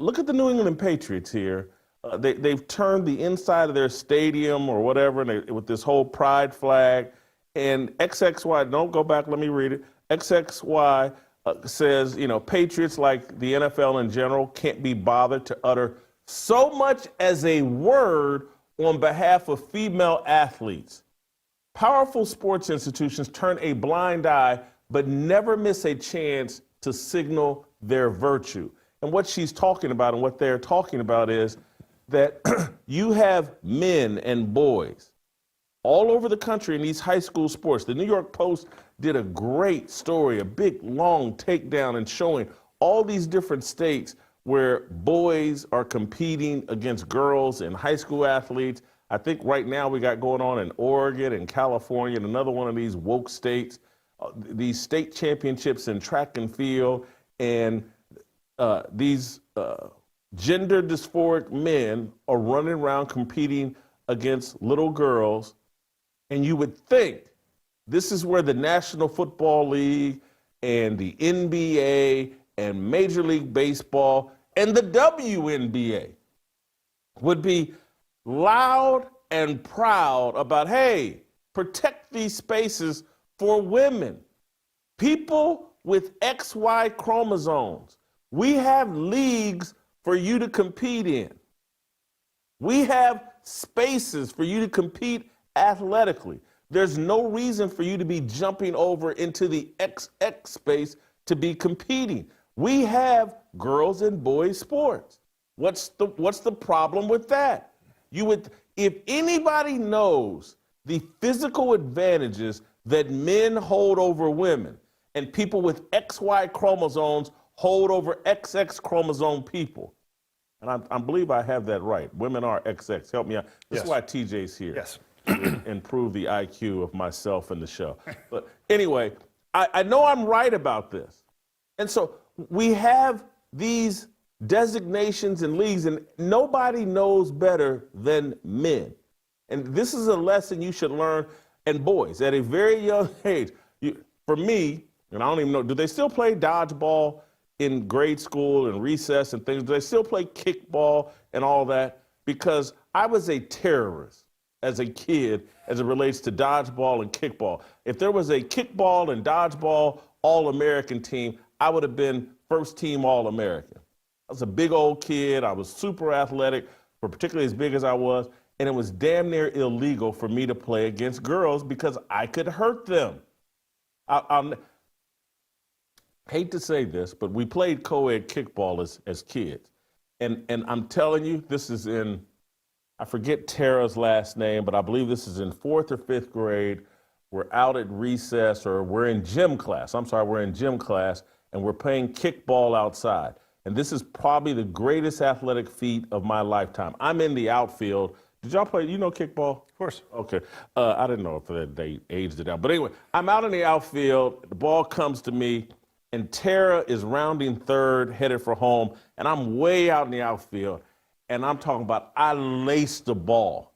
look at the New England Patriots here. They've turned the inside of their stadium or whatever with this whole pride flag. And XXY, don't go back, let me read it. XXY says, Patriots, like the NFL in general, can't be bothered to utter so much as a word on behalf of female athletes. Powerful sports institutions turn a blind eye, but never miss a chance to signal their virtue. And what she's talking about and what they're talking about is that you have men and boys all over the country in these high school sports. The New York Post did a great story, a big, long takedown and showing all these different states where boys are competing against girls and high school athletes. I think right now we got going on in Oregon and California and another one of these woke states, these state championships in track and field, and these gender dysphoric men are running around competing against little girls. And you would think this is where the National Football League and the NBA and Major League Baseball and the WNBA would be loud and proud about, hey, protect these spaces for women. People with XY chromosomes. We have leagues for you to compete in. We have spaces for you to compete athletically. There's no reason for you to be jumping over into the XX space to be competing. We have girls and boys sports. What's the problem with that? If anybody knows the physical advantages that men hold over women and people with XY chromosomes hold over XX chromosome people, and I believe I have that right. Women are XX. Help me out. This is why TJ's here. Yes. To improve the IQ of myself and the show. But anyway, I know I'm right about this. And so we have these designations and leagues, and nobody knows better than men. And this is a lesson you should learn, and boys, at a very young age. For me, and I don't even know, do they still play dodgeball in grade school and recess and things? Do they still play kickball and all that? Because I was a terrorist as a kid as it relates to dodgeball and kickball. If there was a kickball and dodgeball All-American team, I would have been first team All-American. I was a big old kid. I was super athletic, particularly as big as I was, and it was damn near illegal for me to play against girls because I could hurt them. I hate to say this, but we played co-ed kickball as kids. And I'm telling you, this is in, I forget Tara's last name, but I believe this is in 4th or 5th grade. We're out at recess, or we're in gym class. We're in gym class, and we're playing kickball outside. And this is probably the greatest athletic feat of my lifetime. I'm in the outfield. Did y'all play, kickball? Of course. Okay. I didn't know if they aged it out. But anyway, I'm out in the outfield. The ball comes to me, and Tara is rounding third, headed for home, and I'm way out in the outfield. And I'm talking about, I laced the ball,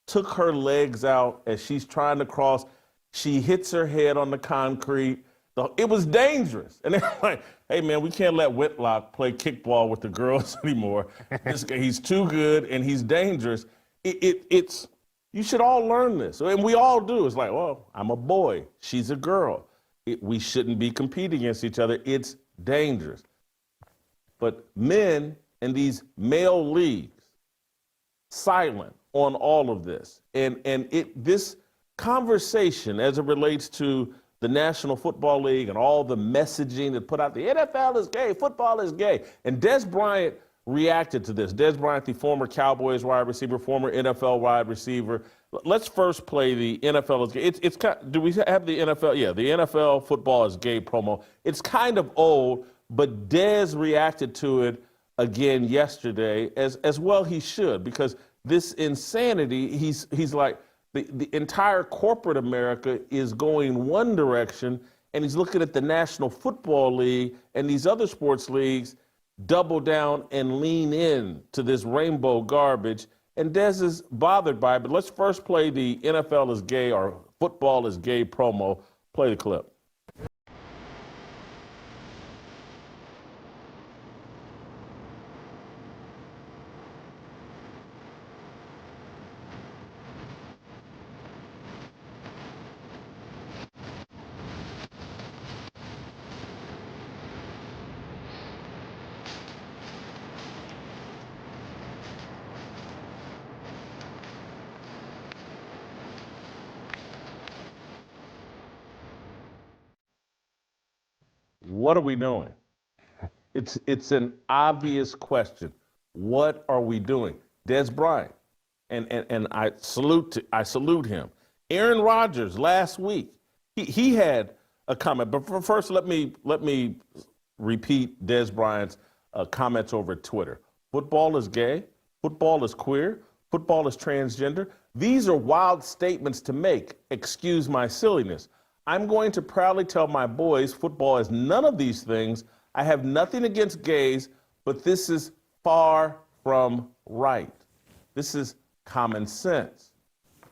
took her legs out as she's trying to cross. She hits her head on the concrete. It was dangerous. And they're like, hey, man, we can't let Whitlock play kickball with the girls anymore. He's too good and he's dangerous. You should all learn this. And we all do. It's like, well, I'm a boy. She's a girl. We shouldn't be competing against each other. It's dangerous. But men in these male leagues, silent on all of this. And this conversation as it relates to the National Football League and all the messaging that put out, the NFL is gay, football is gay. And Dez Bryant reacted to this. Dez Bryant, the former Cowboys wide receiver, former NFL wide receiver. Let's first play the NFL is gay. It's kind of, do we have the NFL? Yeah, the NFL football is gay promo. It's kind of old, but Dez reacted to it again yesterday, as well he should, because this insanity, he's like, the entire corporate America is going one direction, and he's looking at the National Football League and these other sports leagues double down and lean in to this rainbow garbage. And Dez is bothered by it. But let's first play the NFL is gay or football is gay promo. Play the clip. what are we doing? It's an obvious question. What are we doing? Dez Bryant, and I salute him. Aaron Rodgers last week, he had a comment. But first, let me repeat Dez Bryant's comments over Twitter. Football is gay. Football is queer. Football is transgender. These are wild statements to make. Excuse my silliness. I'm going to proudly tell my boys football is none of these things. I have nothing against gays, but this is far from right. This is common sense.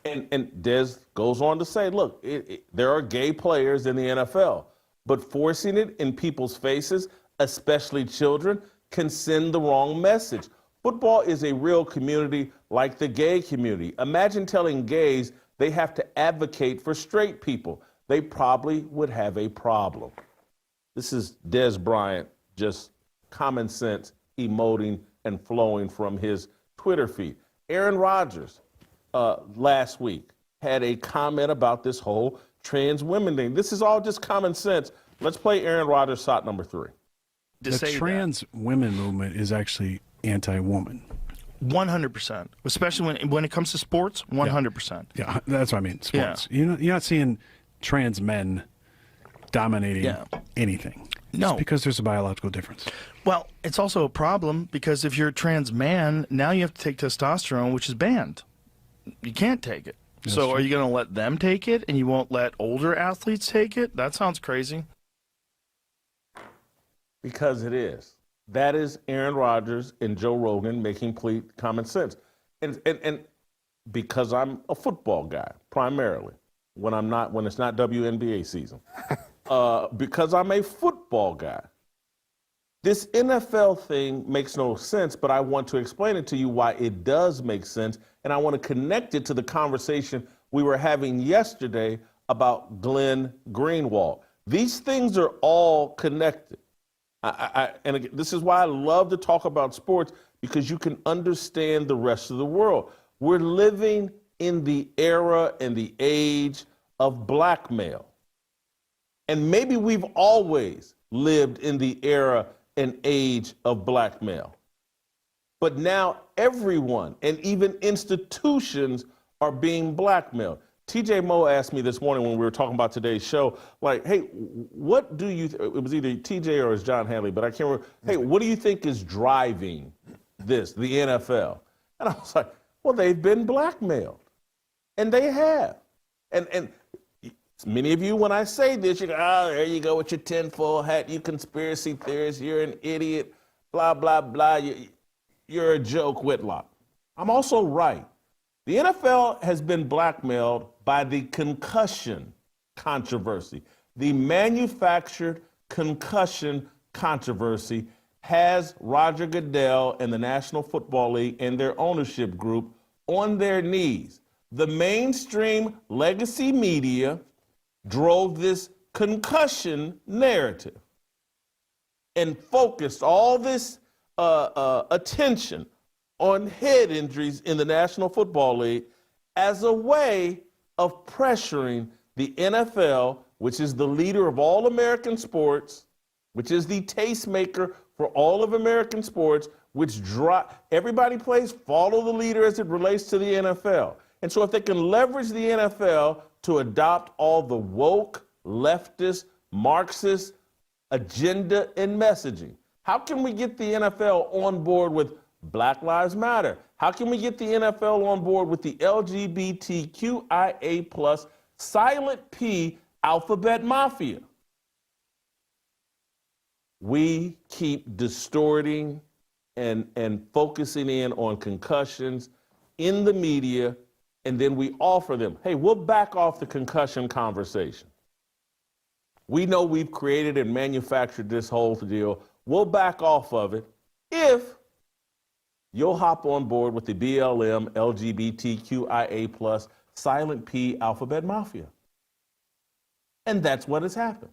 And Dez goes on to say, look, there are gay players in the NFL, but forcing it in people's faces, especially children, can send the wrong message. Football is a real community like the gay community. Imagine telling gays they have to advocate for straight people. They probably would have a problem. This is Dez Bryant, just common sense, emoting and flowing from his Twitter feed. Aaron Rodgers, last week, had a comment about this whole trans women thing. This is all just common sense. Let's play Aaron Rodgers' shot number 3. The trans women movement is actually anti-woman. 100%, especially when it comes to sports. 100%. Yeah, that's what I mean. Sports. Yeah. You're not seeing trans men dominating anything. No, it's because there's a biological difference. Well, it's also a problem because if you're a trans man, now you have to take testosterone, which is banned. You can't take it. That's so true. are you going to let them take it, and you won't let older athletes take it? That sounds crazy. Because it is. That is Aaron Rodgers and Joe Rogan making complete common sense. And because I'm a football guy, primarily, when it's not WNBA season. Because I'm a football guy. This NFL thing makes no sense, but I want to explain it to you why it does make sense, and I want to connect it to the conversation we were having yesterday about Glenn Greenwald. These things are all connected. And again, this is why I love to talk about sports, because you can understand the rest of the world. We're living in the era and the age of blackmail. And maybe we've always lived in the era and age of blackmail. But now everyone and even institutions are being blackmailed. TJ Moe asked me this morning when we were talking about today's show, like, hey, what do you, it was either TJ or it was John Hanley, but I can't remember. Hey, what do you think is driving this, the NFL? And I was like, well, they've been blackmailed. And they have. And many of you, when I say this, you go, oh, there you go with your tinfoil hat, you conspiracy theorist, you're an idiot, blah, blah, blah, you're a joke, Whitlock. I'm also right. The NFL has been blackmailed by the concussion controversy. The manufactured concussion controversy has Roger Goodell and the National Football League and their ownership group on their knees. The mainstream legacy media drove this concussion narrative and focused all this attention on head injuries in the National Football League as a way of pressuring the NFL, which is the leader of all American sports, which is the tastemaker for all of American sports, which everybody plays follow the leader as it relates to the NFL. And so if they can leverage the NFL to adopt all the woke, leftist, Marxist agenda and messaging, how can we get the NFL on board with Black Lives Matter? How can we get the NFL on board with the LGBTQIA plus silent P alphabet mafia? We keep distorting and focusing in on concussions in the media, and then we offer them, hey, we'll back off the concussion conversation. We know we've created and manufactured this whole deal. We'll back off of it if you'll hop on board with the BLM, LGBTQIA plus silent P alphabet mafia. And that's what has happened.